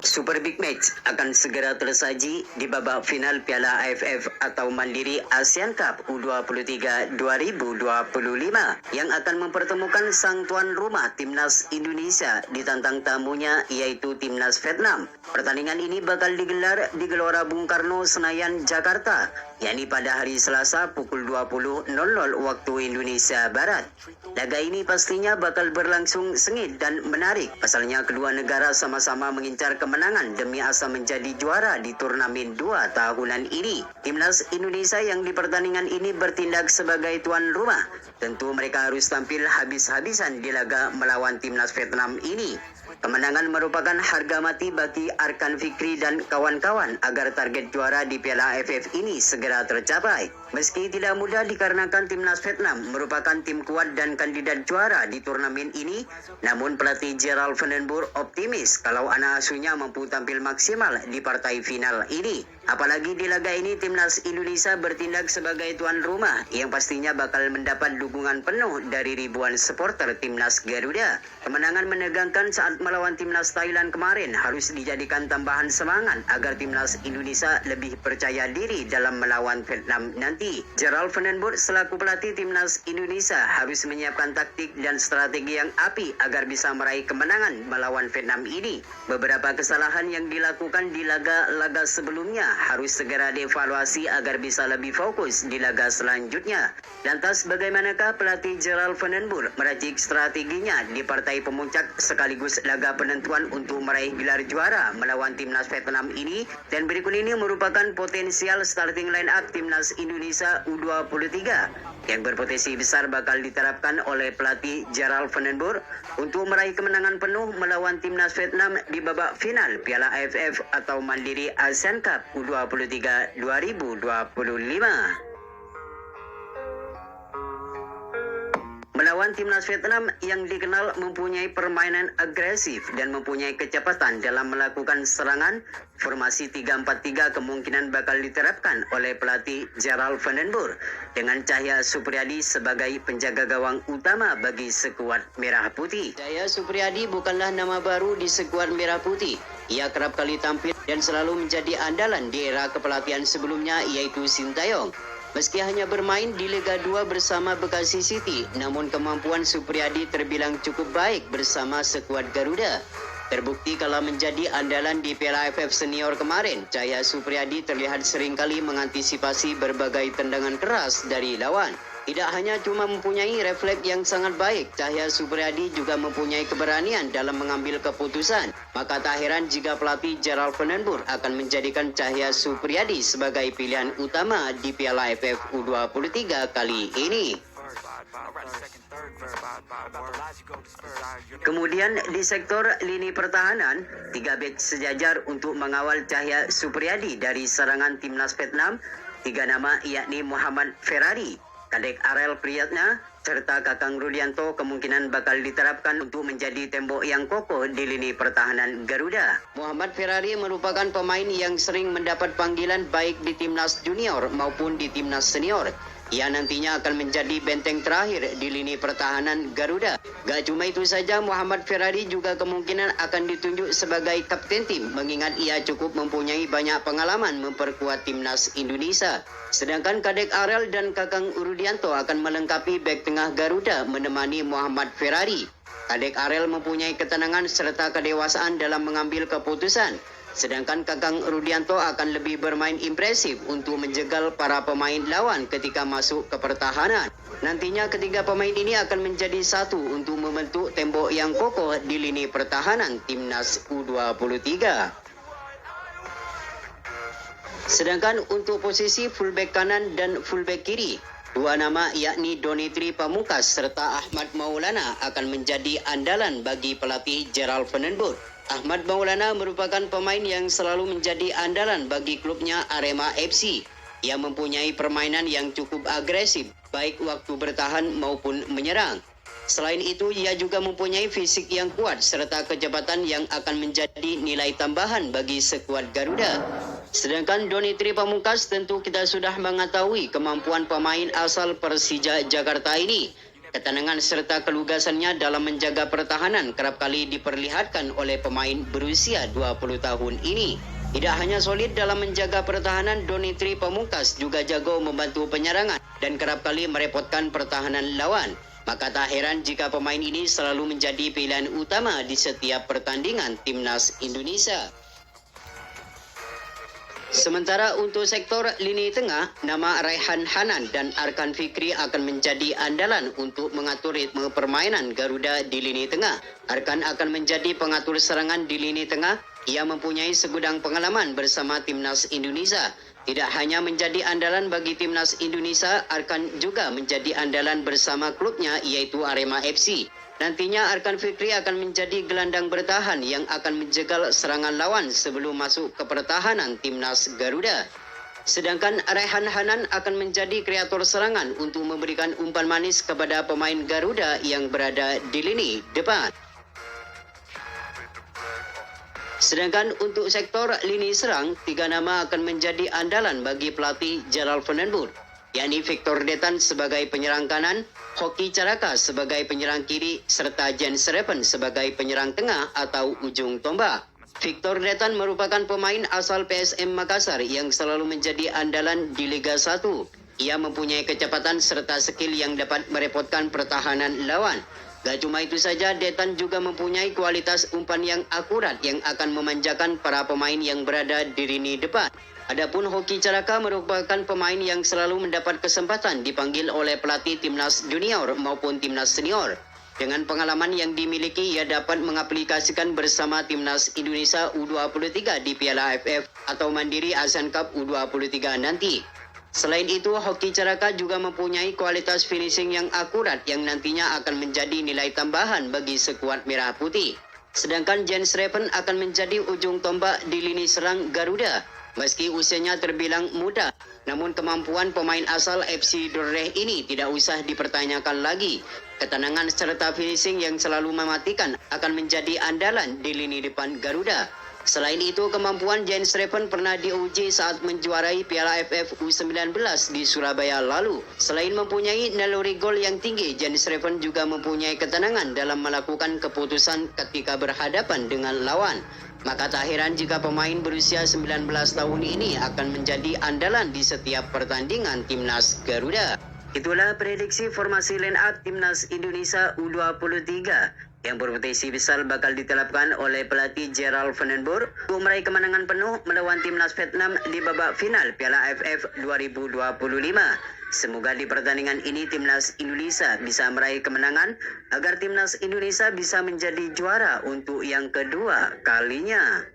Super Big Match akan segera tersaji di babak final Piala AFF atau Mandiri Asian Cup U23 2025 yang akan mempertemukan sang tuan rumah Timnas Indonesia ditantang tamunya yaitu Timnas Vietnam. Pertandingan ini bakal digelar di Gelora Bung Karno, Senayan, Jakarta, yakni pada hari Selasa pukul 20.00 waktu Indonesia Barat. Laga ini pastinya bakal berlangsung sengit dan menarik. Pasalnya kedua negara sama-sama mengincar kemenangan demi asa menjadi juara di turnamen 2 tahunan ini. Timnas Indonesia yang di pertandingan ini bertindak sebagai tuan rumah. Tentu mereka harus tampil habis-habisan di laga melawan Timnas Vietnam ini. Kemenangan merupakan harga mati bagi Arkan Fikri dan kawan-kawan agar target juara di Piala AFF ini segera tercapai. Meski tidak mudah dikarenakan Timnas Vietnam merupakan tim kuat dan kandidat juara di turnamen ini, namun pelatih Gerald Van den Boer optimis kalau anak asuhnya mampu tampil maksimal di partai final ini. Apalagi di laga ini Timnas Indonesia bertindak sebagai tuan rumah yang pastinya bakal mendapat dukungan penuh dari ribuan supporter Timnas Garuda. Kemenangan menegangkan saat melawan Timnas Thailand kemarin harus dijadikan tambahan semangat agar Timnas Indonesia lebih percaya diri dalam melawan Vietnam nanti. Gerald Van den Boer selaku pelatih Timnas Indonesia harus menyiapkan taktik dan strategi yang apik agar bisa meraih kemenangan melawan Vietnam ini. Beberapa kesalahan yang dilakukan di laga-laga sebelumnya harus segera dievaluasi agar bisa lebih fokus di laga selanjutnya. Lantas bagaimanakah pelatih Gerald Van den Boer meracik strateginya di partai pemuncak sekaligus laga penentuan untuk meraih gelar juara melawan Timnas Vietnam ini? Dan berikut ini merupakan potensial starting line up Timnas Indonesia U23 yang berpotensi besar bakal diterapkan oleh pelatih Gerald Van den Boer untuk meraih kemenangan penuh melawan Timnas Vietnam di babak final Piala AFF atau Mandiri Asian Cup U23 2025. Melawan Timnas Vietnam yang dikenal mempunyai permainan agresif dan mempunyai kecepatan dalam melakukan serangan, formasi 3-4-3 kemungkinan bakal diterapkan oleh pelatih Gerald Van den Boer dengan Cahya Supriyadi sebagai penjaga gawang utama bagi skuad Merah Putih. Cahya Supriyadi bukanlah nama baru di skuad Merah Putih. Ia kerap kali tampil dan selalu menjadi andalan di era kepelatihan sebelumnya yaitu Sintayong. Meski hanya bermain di Liga 2 bersama Bekasi City, namun kemampuan Supriyadi terbilang cukup baik bersama skuad Garuda. Terbukti kala menjadi andalan di Piala AFF Senior kemarin, Cahya Supriyadi terlihat seringkali mengantisipasi berbagai tendangan keras dari lawan. Tidak hanya cuma mempunyai refleks yang sangat baik, Cahya Supriyadi juga mempunyai keberanian dalam mengambil keputusan. Maka tak heran jika pelatih Gerald Van den Boer akan menjadikan Cahya Supriyadi sebagai pilihan utama di Piala AFF U23 kali ini. Kemudian di sektor lini pertahanan, 3 bek sejajar untuk mengawal Cahya Supriyadi dari serangan Timnas Vietnam. 3 nama yakni Muhammad Ferrari, Kadek Arel Priyatna, serta Kakang Rudianto kemungkinan bakal diterapkan untuk menjadi tembok yang kokoh di lini pertahanan Garuda. Muhammad Ferrari merupakan pemain yang sering mendapat panggilan baik di Timnas Junior maupun di Timnas Senior. Ia nantinya akan menjadi benteng terakhir di lini pertahanan Garuda. Gak cuma itu saja, Muhammad Ferrari juga kemungkinan akan ditunjuk sebagai kapten tim mengingat ia cukup mempunyai banyak pengalaman memperkuat Timnas Indonesia. Sedangkan Kadek Arel dan Kakang Rudianto akan melengkapi bek tengah Garuda menemani Muhammad Ferrari. Kadek Arel mempunyai ketenangan serta kedewasaan dalam mengambil keputusan. Sedangkan Kakang Rudianto akan lebih bermain impresif untuk menjegal para pemain lawan ketika masuk ke pertahanan. Nantinya ketiga pemain ini akan menjadi satu untuk membentuk tembok yang kokoh di lini pertahanan Timnas U23. Sedangkan untuk posisi fullback kanan dan fullback kiri, 2 nama yakni Donitri Pamungkas serta Ahmad Maulana akan menjadi andalan bagi pelatih Gerald Van den Boer. Ahmad Maulana merupakan pemain yang selalu menjadi andalan bagi klubnya Arema FC. Ia mempunyai permainan yang cukup agresif, baik waktu bertahan maupun menyerang. Selain itu, ia juga mempunyai fisik yang kuat serta kecepatan yang akan menjadi nilai tambahan bagi skuad Garuda. Sedangkan Donitri Pamungkas tentu kita sudah mengetahui kemampuan pemain asal Persija Jakarta ini. Ketenangan serta kelugasannya dalam menjaga pertahanan kerap kali diperlihatkan oleh pemain berusia 20 tahun ini. Tidak hanya solid dalam menjaga pertahanan, Donitri Pamungkas juga jago membantu penyerangan dan kerap kali merepotkan pertahanan lawan. Maka tak heran jika pemain ini selalu menjadi pilihan utama di setiap pertandingan timnas Indonesia. Sementara untuk sektor lini tengah, nama Raihan Hanan dan Arkan Fikri akan menjadi andalan untuk mengatur ritme permainan Garuda di lini tengah. Arkan akan menjadi pengatur serangan di lini tengah. Ia mempunyai segudang pengalaman bersama timnas Indonesia. Tidak hanya menjadi andalan bagi timnas Indonesia, Arkan juga menjadi andalan bersama klubnya yaitu Arema FC. Nantinya Arkan Fikri akan menjadi gelandang bertahan yang akan menjegal serangan lawan sebelum masuk ke pertahanan timnas Garuda. Sedangkan Raihan Hanan akan menjadi kreator serangan untuk memberikan umpan manis kepada pemain Garuda yang berada di lini depan. Sedangkan untuk sektor lini serang, 3 nama akan menjadi andalan bagi pelatih Gerald Vandenborg, yakni Victor Detan sebagai penyerang kanan, Hoki Caraka sebagai penyerang kiri, serta Jens Reven sebagai penyerang tengah atau ujung tombak. Victor Detan merupakan pemain asal PSM Makassar yang selalu menjadi andalan di Liga 1. Ia mempunyai kecepatan serta skill yang dapat merepotkan pertahanan lawan. Gak cuma itu saja, Detan juga mempunyai kualitas umpan yang akurat yang akan memanjakan para pemain yang berada di lini depan. Adapun Hoki Caraka merupakan pemain yang selalu mendapat kesempatan dipanggil oleh pelatih timnas junior maupun timnas senior. Dengan pengalaman yang dimiliki, ia dapat mengaplikasikan bersama timnas Indonesia U23 di Piala AFF atau Mandiri Asian Cup U23 nanti. Selain itu, Hoki Caraka juga mempunyai kualitas finishing yang akurat yang nantinya akan menjadi nilai tambahan bagi skuad Merah Putih. Sedangkan Jens Reven akan menjadi ujung tombak di lini serang Garuda. Meski usianya terbilang muda, namun kemampuan pemain asal FC Dortmund ini tidak usah dipertanyakan lagi. Ketenangan serta finishing yang selalu mematikan akan menjadi andalan di lini depan Garuda. Selain itu, kemampuan Jens Reven pernah diuji saat menjuarai Piala AFF U19 di Surabaya lalu. Selain mempunyai naluri gol yang tinggi, Jens Reven juga mempunyai ketenangan dalam melakukan keputusan ketika berhadapan dengan lawan. Maka tak heran jika pemain berusia 19 tahun ini akan menjadi andalan di setiap pertandingan timnas Garuda. Itulah prediksi formasi line up timnas Indonesia U23 yang berpotensi besar bakal diterapkan oleh pelatih Gerald Vandenborg untuk meraih kemenangan penuh melawan timnas Vietnam di babak final Piala AFF 2025. Semoga di pertandingan ini timnas Indonesia bisa meraih kemenangan agar timnas Indonesia bisa menjadi juara untuk yang kedua kalinya.